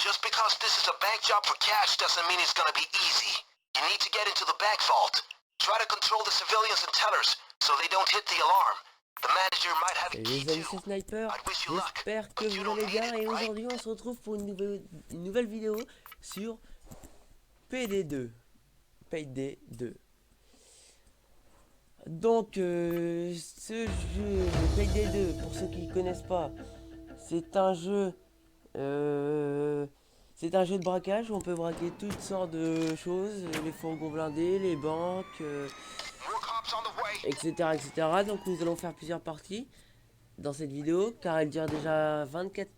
Just because this is a bank job for cash doesn't mean it's gonna be easy. You need to get into the bank vault. Try to control the civilians and tellers so they don't hit the alarm. The manager might have a key Les amis, too. c'est Sniper, I'd wish you luck, j'espère que but you vous don't allez need bien it, et right? aujourd'hui on se retrouve pour une nouvelle vidéo sur PD2. PD2. Donc ce jeu, le PD2, pour ceux qui ne connaissent pas, c'est un jeu de braquage où on peut braquer toutes sortes de choses, les fourgons blindés, les banques, More cops on the way. etc., etc. Donc nous allons faire plusieurs parties dans cette vidéo car elle dure déjà 24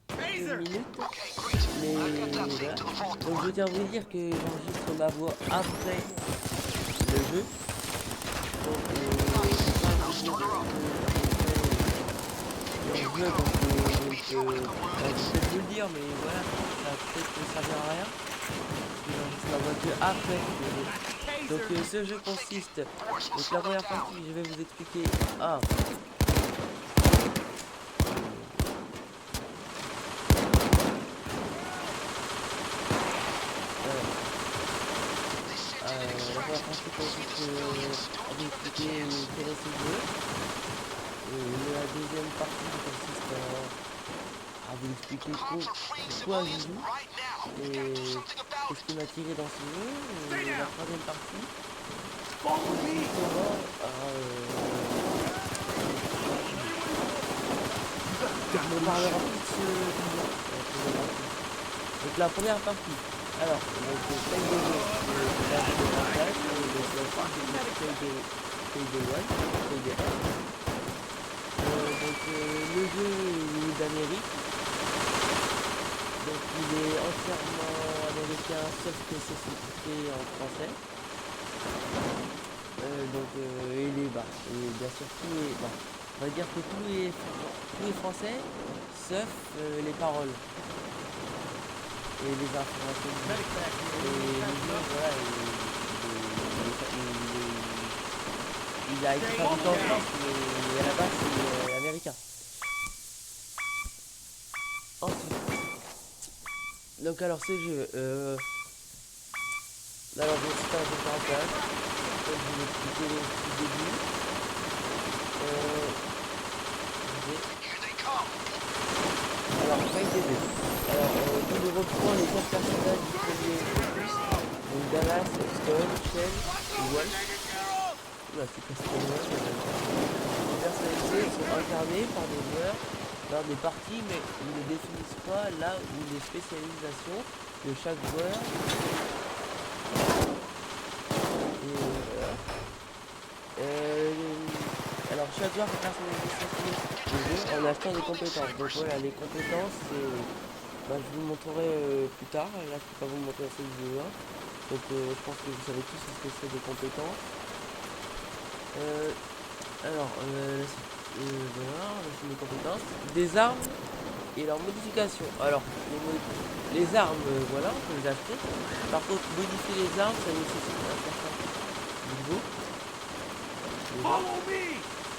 minutes. Okay, great. Mais I've got that voilà. thing to the vault Donc door. je tiens à vous dire que j'enregistre ma voix après le jeu. Donc je vais pas vous dire Now start her up. le jeu parce que je vais peut-être vous le dire, mais voilà, ça va peut-être ne servir à rien. Parce que j'enregistre ma voix que après le jeu. Donc ce jeu consiste. Donc la première partie, je vais vous expliquer. La première partie consiste à vous expliquer quel est ce jeu. La deuxième partie consiste à vous expliquer pourquoi je joue et qu'est-ce qui m'a tiré dans ce jeu. Et la troisième partie consistera à me parlera plus de ce jeu. Donc la première partie. Alors, donc paye des jeux, c'est un jeu de partage, paye des one, paye des 1. Donc le jeu est d'Amérique. Donc il est entièrement américain, sauf que c'est sous-titré en français. Il est bas. Et bien sûr tout est bas. On va dire que tout est français, sauf les paroles. Et les informations du jeu. Et le jeu, voilà, il a été fabriqué en France, mais à la base c'est américain. Ensuite, donc alors ce jeu, alors donc c'est un jeu de braquage, comme je vous l'expliquais au début. Alors, paye des deux. Alors, il reprend les 4 personnages du premier opus. Donc Dallas, Stone, Shell et Wolf. Oula, c'est pas Stone Wolf. Les personnalités sont incarnées par des joueurs dans des parties, mais ils ne définissent pas là où les spécialisations de chaque joueur. Et voilà. Alors chaque joueur peut personnaliser son jeu en achetant des compétences. Donc voilà, les compétences, je vous montrerai plus tard. Là, je peux pas vous montrer cette vidéo-là. Donc je pense que vous savez tous ce que c'est des compétences. Voilà, là c'est des compétences. Des armes et leurs modifications. Alors, les armes, voilà, on peut les acheter. Par contre, modifier les armes, ça nécessite un certain niveau.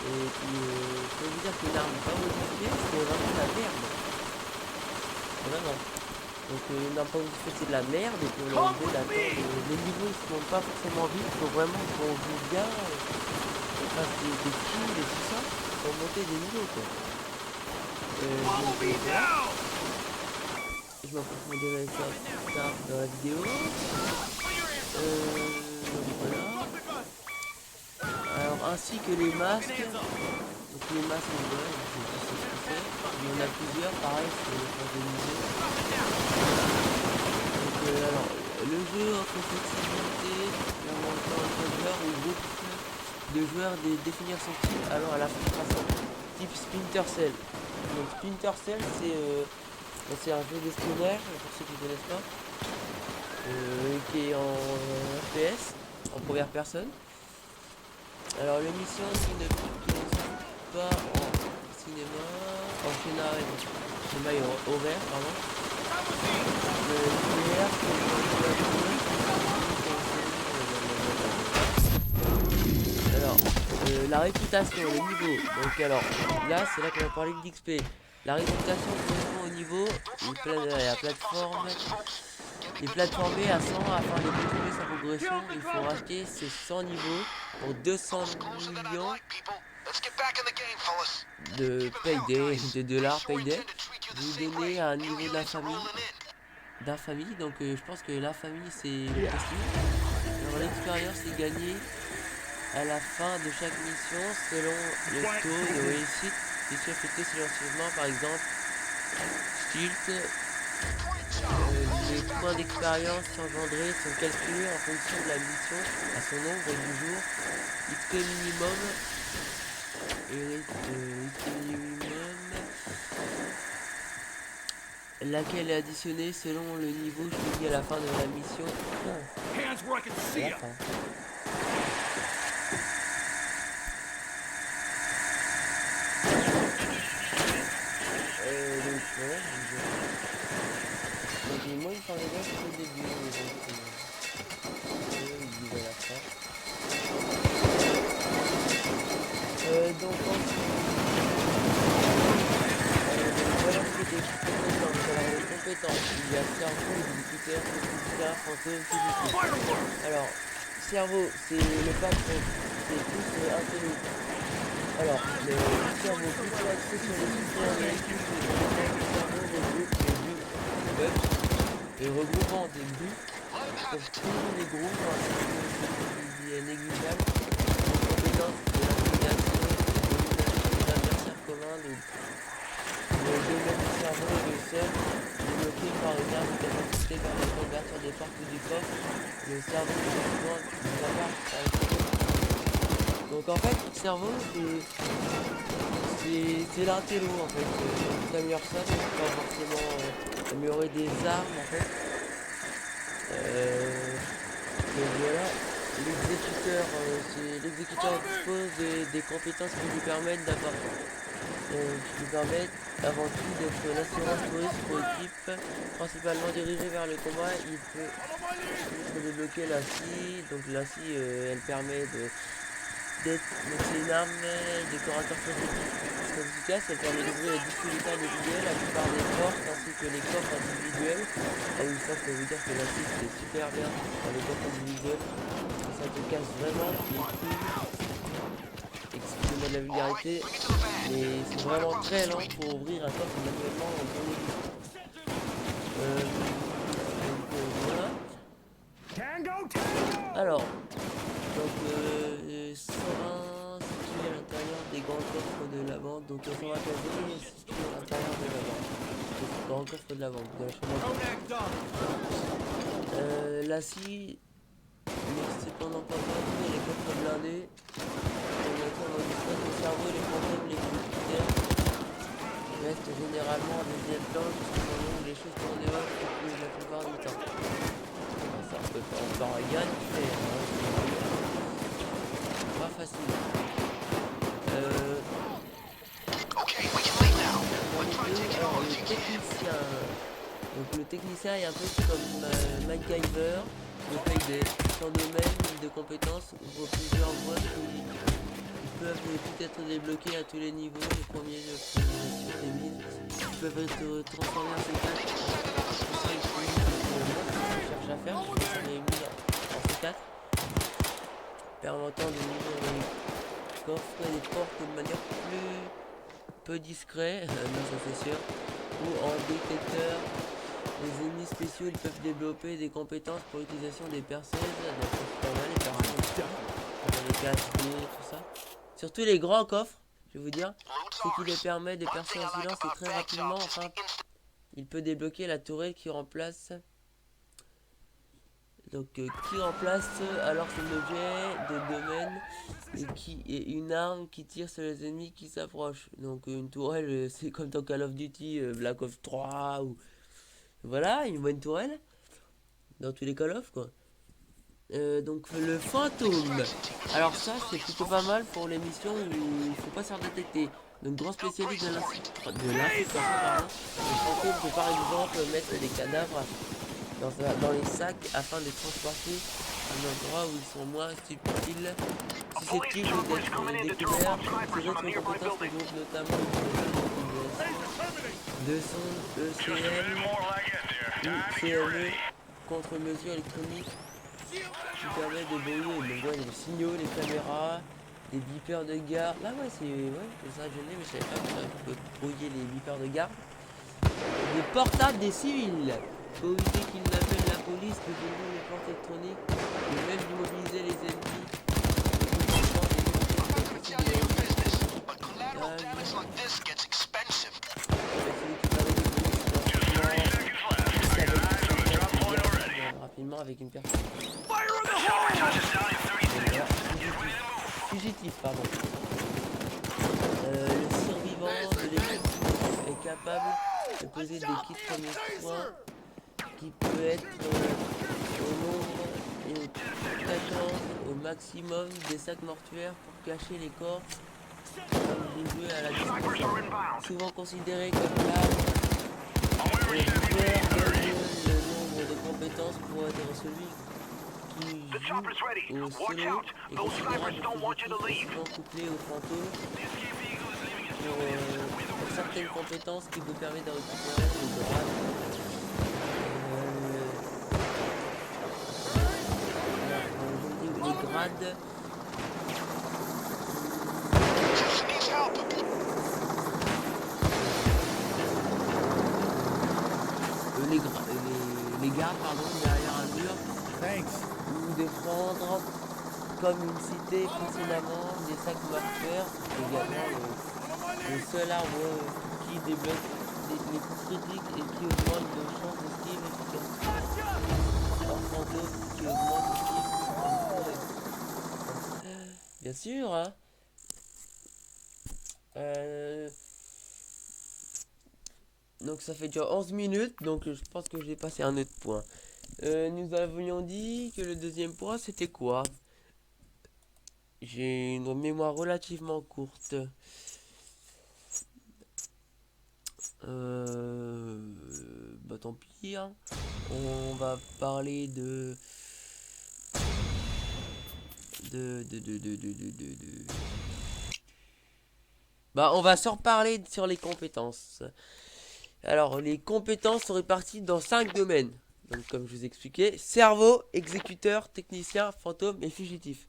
Et puis, je peux vous dire qu'une arme pas modifiée, c'est vraiment de la merde. Vraiment. Donc, une arme pas modifiée, c'est de la merde. Et pour l'enlever, les niveaux ils se montent pas forcément vite. Il faut vraiment qu'on joue bien, qu'on fasse des kills et tout ça, pour monter des niveaux, quoi. Je m'approfondirai ça plus tard dans la vidéo. Voilà. Alors, ainsi que les masques. Donc les masques, voilà, je sais pas ce que c'est. Il y en a plusieurs, pareil, c'est pour des niveaux. Donc alors, le jeu offre flexibilité, entre joueurs ou groupe de joueurs de définir son type alors à la frustration. Type Splinter Cell. Donc Splinter Cell, c'est un jeu d'espionnage, pour ceux qui ne connaissent pas, qui est en FPS, en première personne. Alors l'émission qui ne pas en cinéma, en scénario horaire, pardon. Alors, la réputation, le niveau. Donc alors, là c'est là qu'on va parler d'XP. La réputation correspond au niveau et la plateforme. Et platformer à 100 afin de continuer sa progression, il faut racheter ces 100 niveaux pour 200 millions de payday, de dollars payday. Vous donnez un niveau d'infamie, donc je pense que l'infamie c'est le prestige. Alors l'expérience est gagnée à la fin de chaque mission selon le taux de réussite qui est affecté silencieusement, par exemple Stilt. Les points d'expérience engendrés sont calculés en fonction de la mission à son nombre du jour. XP minimum et XP minimum, laquelle est additionnée selon le niveau choisi à la fin de la mission. À la fin. Donc voilà, donc moi il parlait bien au début, il disait à la fin. Donc ensuite, voilà ce qui est compétences. Alors les compétences, il y a cerveau, exécuteur, exécuteur, fantôme, physique. Alors, cerveau, c'est le patron, c'est plus intelligent. Alors, le cerveau plutôt axé sur les super véhicules, le cerveau regroupe les buts et regroupant des buts pour tous les groupes ainsi que négligeable, les compétences de l'intimidation, de l'adversaire commun, le domaine du cerveau est le seul débloqué par une arme de capacité permettant de convertir des parties du corps, le cerveau est souvent mis à part par les compétences. Donc en fait, le cerveau, c'est l'intello en fait. Si t'améliores ça, tu peux pas forcément améliorer des armes en fait. Donc voilà, l'exécuteur dispose des compétences qui lui permettent avant tout d'être l'assurance touriste pour l'équipe, principalement dirigée vers le combat. Il peut débloquer la scie. Donc la scie, elle permet donc c'est une arme décorateur très efficace, elle permet d'ouvrir les disques vitales individuels, la plupart des portes ainsi que les coffres individuels. Ah oui, ça je peux vous dire que la scie c'est super bien dans les coffres individuels, ça te casse vraiment les couilles. Excusez-moi de la vulgarité, mais c'est vraiment très lent pour ouvrir un coffre manuellement en premier lieu. Voilà. Alors, donc Sorin situé à l'intérieur des grands coffres de la vente, donc Sorin Casier est situé à l'intérieur de la vente, des grands coffres de la vente, de la chambre. La scie n'est cependant pas gratuite, les coffres blindés, le cerveau et les fantômes, les exécuteurs restent généralement en deuxième plan jusqu'au moment où les choses tournent off la plupart du temps. Ça on peut pas encore rien faire, pas facile. Alors le technicien. Donc le technicien est un peu comme MacGyver, le Payday. Son domaine de compétences ouvre plusieurs voies qui peuvent tout être débloqués à tous les niveaux. Les premiers des mines qui peuvent être transformés en C4. C'est ça que je cherche à faire. Je vais transformer les mines en C4, permettant de ouvrir les coffres et les portes de manière peu discrète, ça c'est sûr, ou en détecteur. Les ennemis spéciaux, ils peuvent développer des compétences pour l'utilisation des perceuses, donc c'est pas mal les perceuses, les casquets, tout ça. Surtout les grands coffres, je vais vous dire, ce qui les permet de percer en silence et très rapidement. Enfin, il peut débloquer la tourelle qui remplace. Donc qui remplace alors son objet de domaine et qui est une arme qui tire sur les ennemis qui s'approchent. Donc une tourelle, c'est comme dans Call of Duty Black Ops 3 ou voilà, une bonne tourelle dans tous les Call of quoi. Donc le fantôme. Alors ça c'est plutôt pas mal pour les missions où il faut pas se faire détecter. Donc grand spécialiste de l'infiltration, le fantôme peut par exemple mettre des cadavres dans les sacs afin de les transporter à un endroit où ils sont moins susceptibles d'être découverts. Ces autres compétences regroupent notamment une de son ECM ou CME, contre-mesure électronique, qui permet de brouiller donc, ouais, les signaux, les caméras, les beepers de garde. Ah ouais, c'est ça je l'ai, mais je savais pas qu'on peut brouiller les beepers de garde. Les portables des civils. Faut éviter qu'ils n'appellent la police, que déroulent les portes électroniques, et même d'immobiliser les ennemis. Rapidement avec une personne. Fugitif, pardon. Le survivant de l'équipe est capable de poser des kits premiers soins qui peut être au nombre et aux fréquences au maximum des sacs mortuaires pour cacher les corps des jeux à la destruction. Souvent considéré comme l'arme, les joueurs donnent le nombre de compétences pour être celui qui joue au solo et considérable souvent couplé au fantôme pour certaines compétences qui vous permettent de récupérer le grade. Les grades. Les gardes pardon, derrière un mur. Ou défendre comme une cité précédemment des sacs mortuaires. Également le seul arbre qui débloque les coups critiques et qui augmente de chance d'esquive efficacité. Hors fantôme qui augmente l'esquive. Bien sûr, hein. Donc ça fait déjà 11 minutes, donc je pense que j'ai passé un autre point. Nous avions dit que le deuxième point c'était quoi? J'ai une mémoire relativement courte. Bah tant pis, hein. On va parler de... Bah on va s'en reparler sur les compétences. Alors les compétences sont réparties dans 5 domaines. Donc comme je vous expliquais, cerveau, exécuteur, technicien, fantôme et fugitif.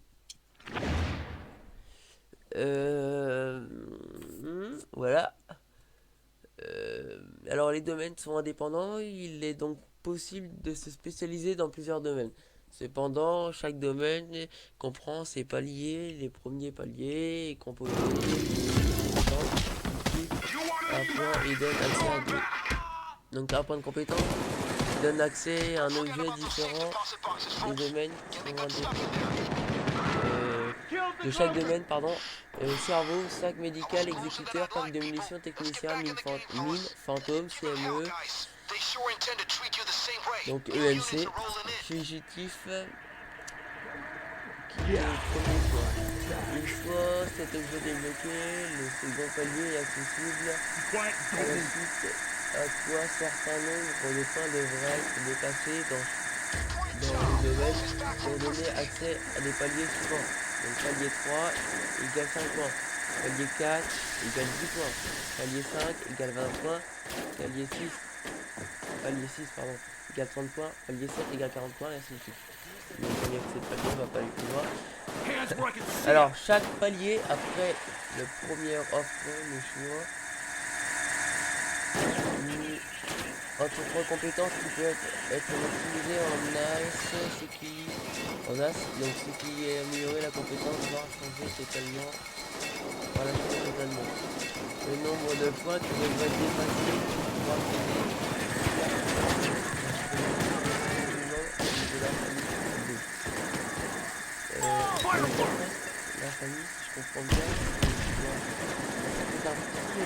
Voilà. Alors les domaines sont indépendants, il est donc possible de se spécialiser dans plusieurs domaines. Cependant, chaque domaine comprend ses paliers, les premiers paliers, et composés un point et donne accès à deux. Donc un point de compétence donne accès à un objet différent des domaines qui sont indépendants. De chaque domaine, pardon. Cerveau, sac médical, exécuteur, parc de munitions, technicien, mine, fantôme, CME. Donc EMC, fugitif, qui est le premier choix. Une fois cet objet débloqué, le second palier est accessible. Ensuite, à quoi certain nombre de points devraient être dépassés dans le domaine pour donner accès à des paliers suivants. Donc palier 3 égale 5 points, palier 4 égale 10 points, palier 5 égale 20 points, palier 6 pardon, égale 30 points, palier 7 égale 40 points, et ainsi de suite. Donc on est cette palier, on va pas aller plus loin. Alors chaque palier, après le premier offre le choix entre 3 compétences qui peuvent être utilisées en as, donc ce qui est améliorer la compétence, voire changer totalement, voilà, changer totalement. Le nombre de points qui devraient être dépassés pour pouvoir aider la famille, si je comprends bien, c'est un petit peu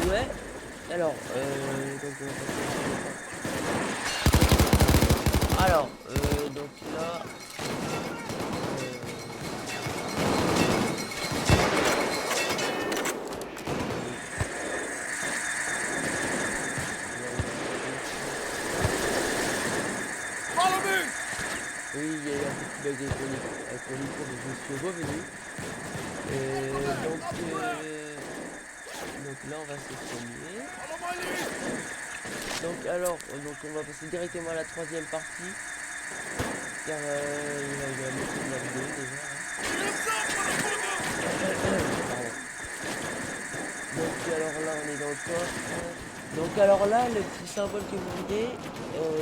ouais. Alors, donc là, Oui, il y a eu un petit bug avec mon micro, mais je suis revenu. Donc là, on va se soigner. Donc alors, donc on va passer directement à la troisième partie. Car il a montré de la vidéo déjà. Pardon. Donc alors là, on est dans le coffre. Donc alors là, le petit symbole que vous voyez,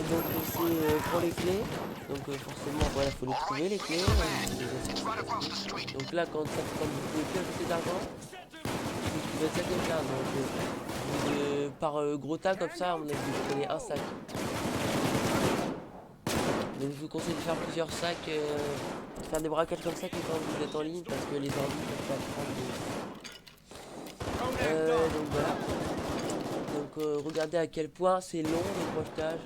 donc c'est pour les clés. Donc forcément, voilà, faut les trouver les clés. It's right across the street. Donc là, quand vous pouvez plus ajouter d'argent, vous pouvez ça quelqu'un. Donc par gros tas comme ça, on a vous prenez un sac. Donc je vous conseille de faire plusieurs sacs, faire des braquages comme ça que quand vous êtes en ligne, parce que les ordi peuvent pas prendre donc voilà. Donc regardez à quel point c'est long le projetage.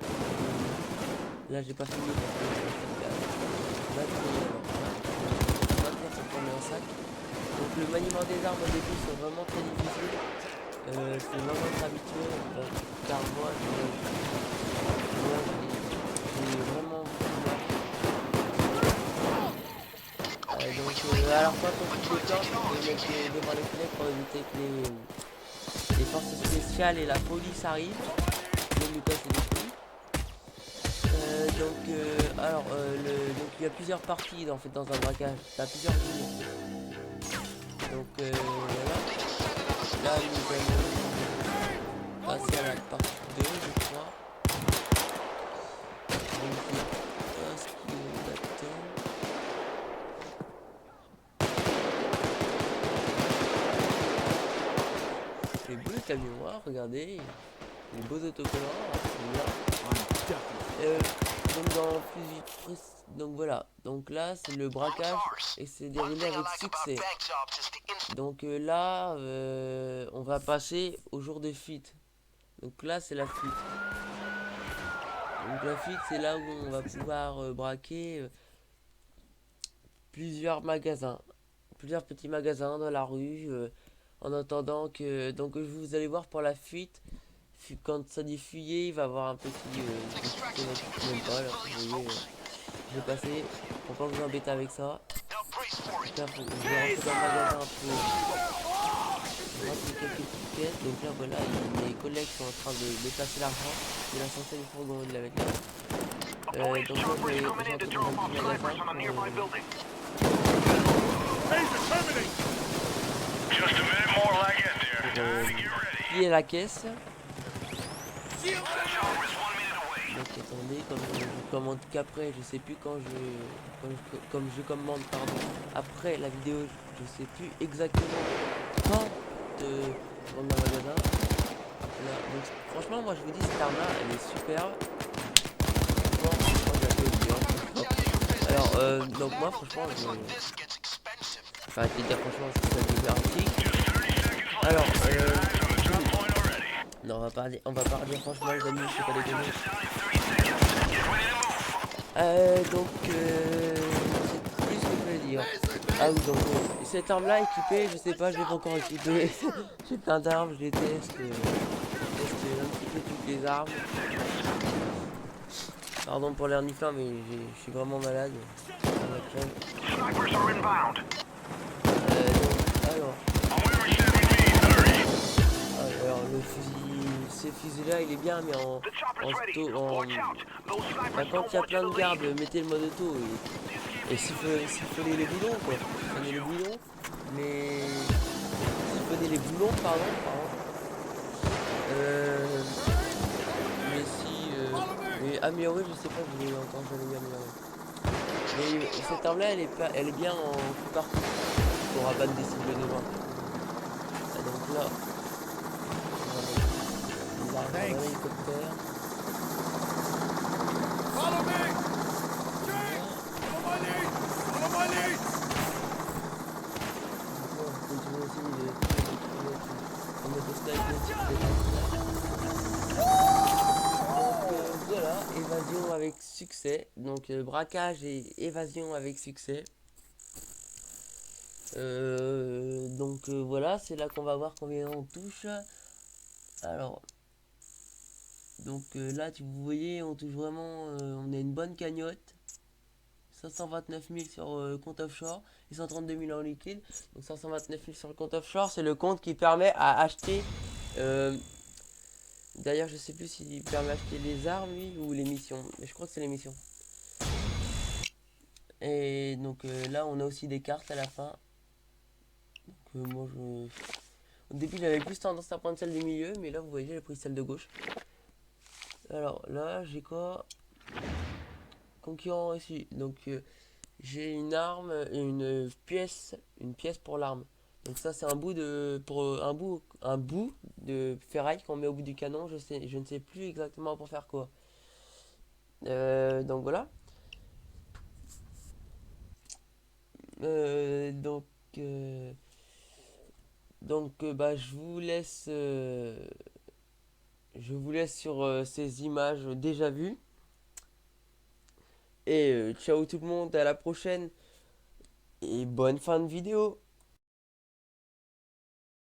Là j'ai pas fini parce que on va tourner alors. Maintenant c'est prendre un sac. Donc le maniement des armes au début c'est vraiment très difficile. Faut vraiment être habitué. Car moi j'ai vraiment beaucoup de mal. Donc alors quand on coupe les planches, on peut mettre devant les fenêtres pour éviter que les forces spéciales et la police arrivent. Donc Lucas c'est des couilles. Donc il y a plusieurs parties en fait dans un braquage. T'as plusieurs tours. Donc voilà. Là nous allons passer à la partie 2 je crois. Donc je sais pas ce qu'il attend. Les beaux camions noirs, regardez. Les beaux autocollants. Donc voilà, donc là c'est le braquage et c'est déroulé avec succès. Donc là on va passer au jour de fuite. Donc là c'est la fuite. Donc la fuite c'est là où on va pouvoir braquer plusieurs magasins, plusieurs petits magasins dans la rue en attendant que donc vous allez voir pour la fuite. Quand ça dit fuyer, il va avoir un petit même pas là, vous voyez, je vais passer pour pas vous embêter avec ça. Là, je vais rentrer dans le magasin pour remplir quelques petites pièces. Donc là voilà, mes collègues sont en train de déplacer l'argent. Il a censé le fourgon de la mettre là. Donc là je vais rentrer dans un petit magasin pour piller la caisse. Donc attendez, comme je commande qu'après, je sais plus comme je commande pardon, après la vidéo, je sais plus exactement quand rendre dans le magasin. Là, donc, franchement moi je vous dis cette arme là elle est superbe. Alors donc moi franchement enfin je vais dire franchement c'est super pratique. Alors non on va pas dire franchement les amis, je sais pas les donner. Donc c'est plus ce que je voulais dire. Ah oui donc cette arme là équipée, je sais pas, je l'ai pas encore équipée. J'ai plein d'armes, je les teste. Je teste un petit peu toutes les armes. Pardon pour l'air niflant mais je suis vraiment malade. Alors le fusil, ce fusil là il est bien mais quand il y a plein de gardes, mettez le mode auto et siphonnez les boulons quoi. Siphonnez les boulons, mais siphonnez les boulons pardon. Mais si mais améliorer je sais pas, je l'ai encore jamais amélioré. Mais cette arme là elle est bien en coup par coup pour abattre des cibles devant. Et donc là on va l'hélicoptère. Follow me! Jake! Follow my lead! Follow my lead! Voilà, évasion avec succès. Donc braquage et évasion avec succès. Voilà, c'est là qu'on va voir combien on touche. Alors, Donc là, vous voyez, on touche vraiment, on a une bonne cagnotte. 529 000 sur compte offshore et 132 000 en liquide. Donc 529 000 sur le compte offshore, c'est le compte qui permet à acheter. D'ailleurs, je sais plus s'il permet d'acheter les armes lui ou les missions. Mais je crois que c'est les missions. Et donc là, on a aussi des cartes à la fin. Donc moi, au début, j'avais plus tendance à prendre celle du milieu, mais là, vous voyez, j'ai pris celle de gauche. Alors là, j'ai quoi? Concurrent ici. Donc j'ai une arme et une pièce pour l'arme. Donc ça c'est un bout de pour un bout de ferraille qu'on met au bout du canon. Je ne sais plus exactement pour faire quoi. Donc voilà. Euh, donc euh, bah je vous laisse sur ces images déjà vues. Et ciao tout le monde, à la prochaine et bonne fin de vidéo.